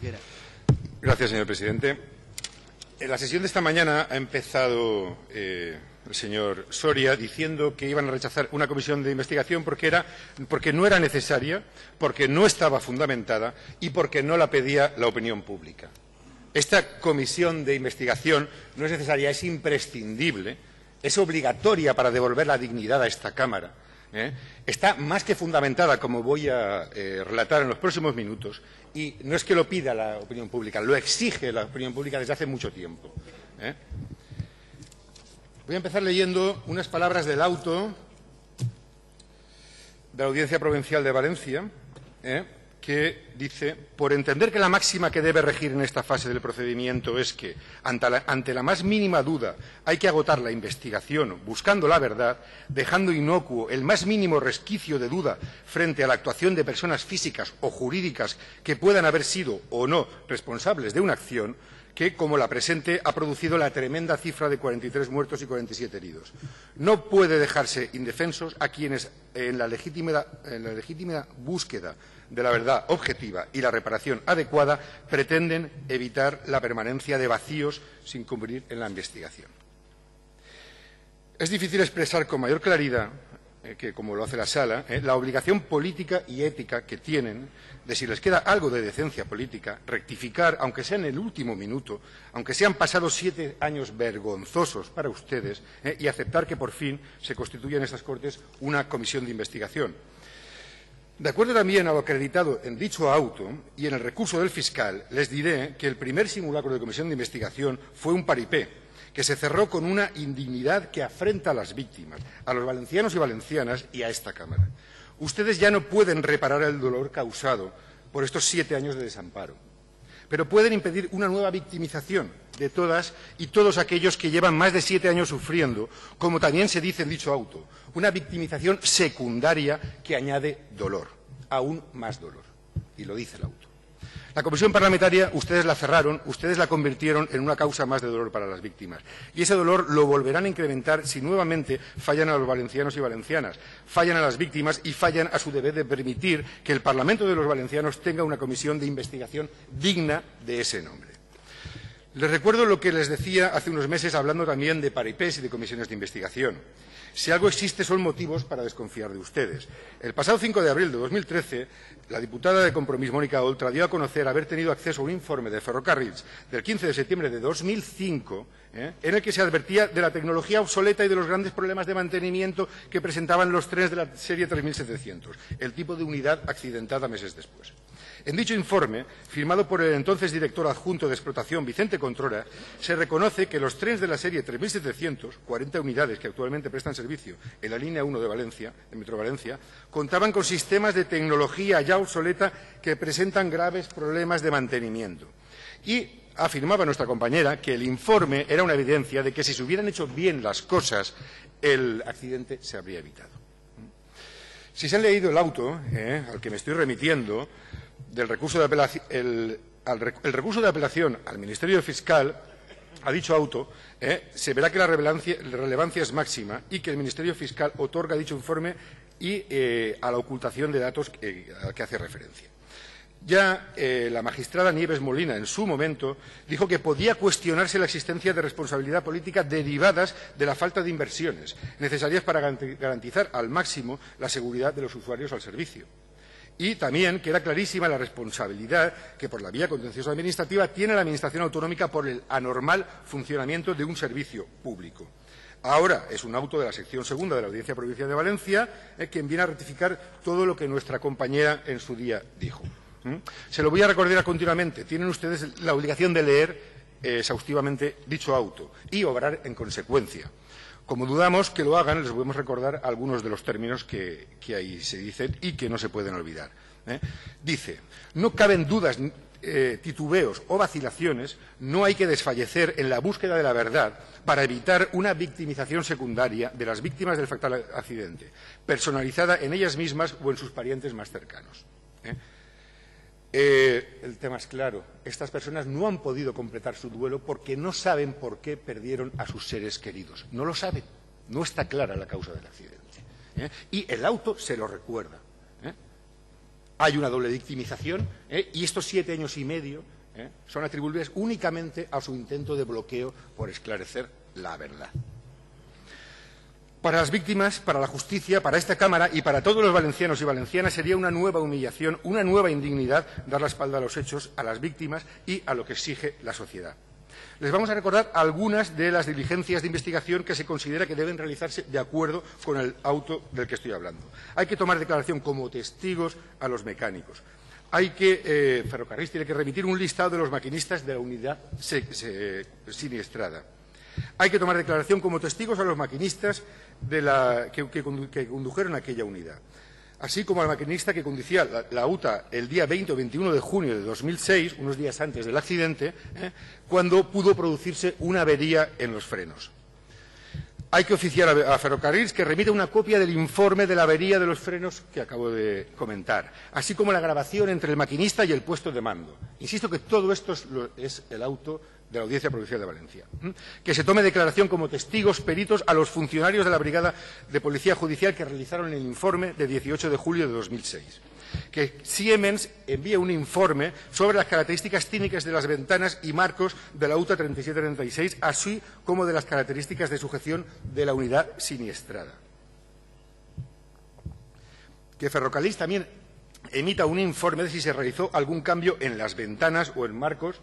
quiera. Gracias, señor presidente. En la sesión de esta mañana ha empezado el señor Soria diciendo que iban a rechazar una comisión de investigación porque no era necesaria, porque no estaba fundamentada y porque no la pedía la opinión pública. Esta comisión de investigación no es necesaria, es imprescindible, es obligatoria para devolver la dignidad a esta Cámara. Está más que fundamentada, como voy a relatar en los próximos minutos, y no es que lo pida la opinión pública, lo exige la opinión pública desde hace mucho tiempo. Voy a empezar leyendo unas palabras del auto de la Audiencia Provincial de Valencia, que dice: por entender que la máxima que debe regir en esta fase del procedimiento es que, ante la más mínima duda, hay que agotar la investigación buscando la verdad, dejando inocuo el más mínimo resquicio de duda frente a la actuación de personas físicas o jurídicas que puedan haber sido o no responsables de una acción que, como la presente, ha producido la tremenda cifra de 43 muertos y 47 heridos. No puede dejarse indefensos a quienes, en la legítima búsqueda de la verdad objetiva y la reparación adecuada, pretenden evitar la permanencia de vacíos sin cumplir en la investigación. Es difícil expresar con mayor claridad, que como lo hace la Sala, la obligación política y ética que tienen de, si les queda algo de decencia política, rectificar, aunque sea en el último minuto, aunque sean pasados 7 años vergonzosos para ustedes, y aceptar que por fin se constituya en estas Cortes una comisión de investigación. De acuerdo también a lo acreditado en dicho auto y en el recurso del fiscal, les diré que el primer simulacro de comisión de investigación fue un paripé, que se cerró con una indignidad que afrenta a las víctimas, a los valencianos y valencianas y a esta Cámara. Ustedes ya no pueden reparar el dolor causado por estos 7 años de desamparo, pero pueden impedir una nueva victimización de todas y todos aquellos que llevan más de 7 años sufriendo, como también se dice en dicho auto, una victimización secundaria que añade dolor, aún más dolor, y lo dice el auto. La comisión parlamentaria, ustedes la cerraron, ustedes la convirtieron en una causa más de dolor para las víctimas. Y ese dolor lo volverán a incrementar si nuevamente fallan a los valencianos y valencianas, fallan a las víctimas y fallan a su deber de permitir que el Parlamento de los valencianos tenga una comisión de investigación digna de ese nombre. Les recuerdo lo que les decía hace unos meses, hablando también de paripés y de comisiones de investigación. Si algo existe son motivos para desconfiar de ustedes. El pasado 5 de abril de 2013, la diputada de Compromís, Mónica Oltra, dio a conocer haber tenido acceso a un informe de Ferrocarrils del 15 de septiembre de 2005, en el que se advertía de la tecnología obsoleta y de los grandes problemas de mantenimiento que presentaban los trenes de la serie 3700, el tipo de unidad accidentada meses después. En dicho informe, firmado por el entonces director adjunto de explotación, Vicente Controra, se reconoce que los trenes de la serie 3700, 40 unidades que actualmente prestan servicio en la línea 1 de Valencia, de Metro Valencia, contaban con sistemas de tecnología ya obsoleta que presentan graves problemas de mantenimiento. Y afirmaba nuestra compañera que el informe era una evidencia de que si se hubieran hecho bien las cosas, el accidente se habría evitado. Si se han leído el auto al que me estoy remitiendo, del recurso de apelación, el recurso de apelación al Ministerio Fiscal a dicho auto, se verá que la relevancia es máxima y que el Ministerio Fiscal otorga dicho informe y a la ocultación de datos a que hace referencia. Ya la magistrada Nieves Molina, en su momento, dijo que podía cuestionarse la existencia de responsabilidad política derivadas de la falta de inversiones necesarias para garantizar al máximo la seguridad de los usuarios al servicio. Y también que era clarísima la responsabilidad que, por la vía contenciosa administrativa, tiene la Administración autonómica por el anormal funcionamiento de un servicio público. Ahora es un auto de la sección segunda de la Audiencia Provincial de Valencia quien viene a rectificar todo lo que nuestra compañera en su día dijo. Se lo voy a recordar continuamente. Tienen ustedes la obligación de leer exhaustivamente dicho auto y obrar en consecuencia. Como dudamos que lo hagan, les podemos recordar algunos de los términos que ahí se dicen y que no se pueden olvidar. Dice: no caben dudas, titubeos o vacilaciones, no hay que desfallecer en la búsqueda de la verdad para evitar una victimización secundaria de las víctimas del fatal accidente, personalizada en ellas mismas o en sus parientes más cercanos. El tema es claro. Estas personas no han podido completar su duelo porque no saben por qué perdieron a sus seres queridos. No lo saben. No está clara la causa del accidente. Y el auto se lo recuerda. hay una doble victimización, y estos 7 años y medio son atribuibles únicamente a su intento de bloqueo por esclarecer la verdad. Para las víctimas, para la justicia, para esta Cámara y para todos los valencianos y valencianas sería una nueva humillación, una nueva indignidad dar la espalda a los hechos, a las víctimas y a lo que exige la sociedad. Les vamos a recordar algunas de las diligencias de investigación que se considera que deben realizarse de acuerdo con el auto del que estoy hablando. Hay que tomar declaración como testigos a los mecánicos. Ferrocarril tiene que remitir un listado de los maquinistas de la unidad siniestrada. Hay que tomar declaración como testigos a los maquinistas que condujeron aquella unidad, así como al maquinista que conducía la UTA el día 20 o 21 de junio de 2006, unos días antes del accidente, cuando pudo producirse una avería en los frenos. Hay que oficiar a Ferrocarrils que remita una copia del informe de la avería de los frenos que acabo de comentar, así como la grabación entre el maquinista y el puesto de mando. Insisto que todo esto es el auto de la Audiencia Provincial de Valencia. Que se tome declaración como testigos peritos a los funcionarios de la Brigada de Policía Judicial que realizaron el informe de 18 de julio de 2006. Que Siemens envíe un informe sobre las características técnicas de las ventanas y marcos de la UTA 3736, así como de las características de sujeción de la unidad siniestrada. Que Ferrocarril también emita un informe de si se realizó algún cambio en las ventanas o en marcos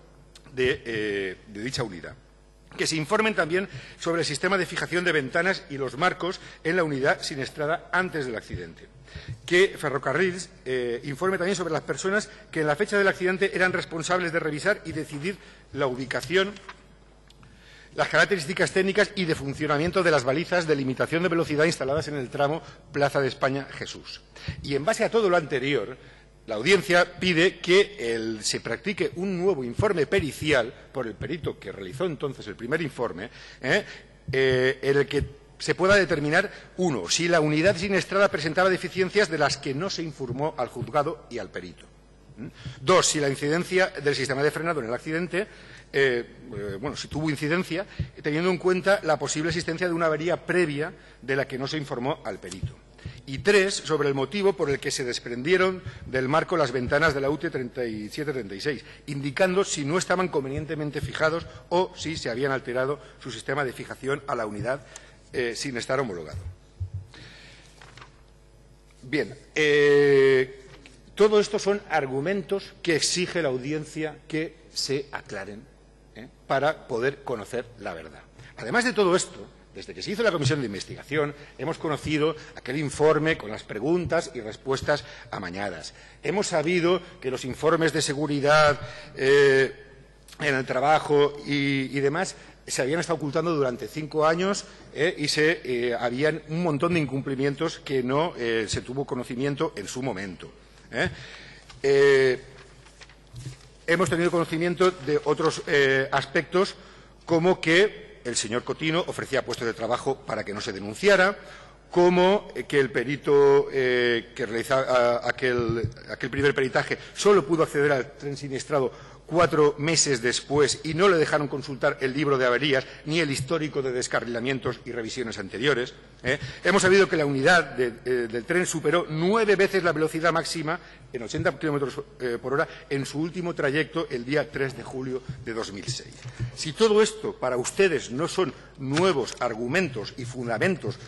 de dicha unidad. Que se informen también sobre el sistema de fijación de ventanas y los marcos en la unidad siniestrada antes del accidente. Que Ferrocarrils informe también sobre las personas que en la fecha del accidente eran responsables de revisar y decidir la ubicación, las características técnicas y de funcionamiento de las balizas de limitación de velocidad instaladas en el tramo Plaza de España-Jesús. Y en base a todo lo anterior, la Audiencia pide que se practique un nuevo informe pericial por el perito que realizó entonces el primer informe, en el que se pueda determinar, 1, si la unidad siniestrada presentaba deficiencias de las que no se informó al juzgado y al perito. 2, si la incidencia del sistema de frenado en el accidente, si tuvo incidencia, teniendo en cuenta la posible existencia de una avería previa de la que no se informó al perito. Y 3, sobre el motivo por el que se desprendieron del marco las ventanas de la UT 3736, indicando si no estaban convenientemente fijados o si se habían alterado su sistema de fijación a la unidad sin estar homologado. Bien, todo esto son argumentos que exige la Audiencia que se aclaren para poder conocer la verdad. Además de todo esto, desde que se hizo la comisión de investigación, hemos conocido aquel informe con las preguntas y respuestas amañadas. Hemos sabido que los informes de seguridad en el trabajo y demás se habían estado ocultando durante 5 años y habían un montón de incumplimientos que no se tuvo conocimiento en su momento. Hemos tenido conocimiento de otros aspectos, como que el señor Cotino ofrecía puestos de trabajo para que no se denunciara, como que el perito que realizaba aquel primer peritaje solo pudo acceder al tren siniestrado 4 meses después y no le dejaron consultar el libro de averías ni el histórico de descarrilamientos y revisiones anteriores. Hemos sabido que la unidad del tren superó 9 veces la velocidad máxima en 80 kilómetros por hora en su último trayecto el día 3 de julio de 2006. Si todo esto para ustedes no son nuevos argumentos y fundamentos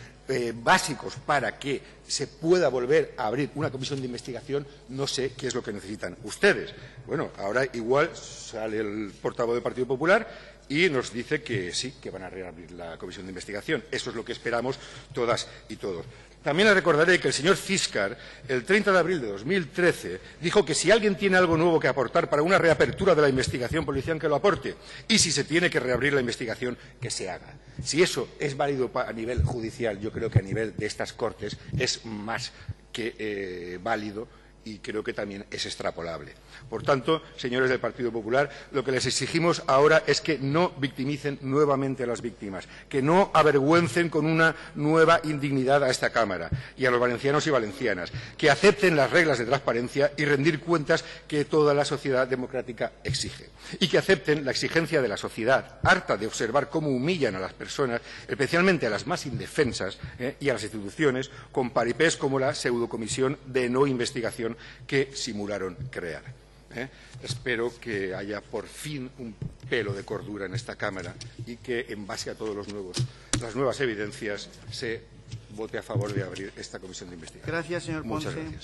básicos para que se pueda volver a abrir una comisión de investigación, no sé qué es lo que necesitan ustedes. Bueno, ahora igual sale el portavoz del Partido Popular y nos dice que sí, que van a reabrir la comisión de investigación. Eso es lo que esperamos todas y todos. También les recordaré que el señor Ciscar, el 30 de abril de 2013, dijo que si alguien tiene algo nuevo que aportar para una reapertura de la investigación policial, que lo aporte, y si se tiene que reabrir la investigación, que se haga. Si eso es válido a nivel judicial, yo creo que a nivel de estas Cortes es más que válido y creo que también es extrapolable. Por tanto, señores del Partido Popular, lo que les exigimos ahora es que no victimicen nuevamente a las víctimas, que no avergüencen con una nueva indignidad a esta Cámara y a los valencianos y valencianas, que acepten las reglas de transparencia y rendir cuentas que toda la sociedad democrática exige, y que acepten la exigencia de la sociedad, harta de observar cómo humillan a las personas, especialmente a las más indefensas, y a las instituciones, con paripés como la pseudocomisión de no investigación información que simularon crear. Espero que haya por fin un pelo de cordura en esta Cámara y que, en base a todas las nuevas evidencias, se vote a favor de abrir esta comisión de investigación. Gracias, señor Ponce. Muchas gracias.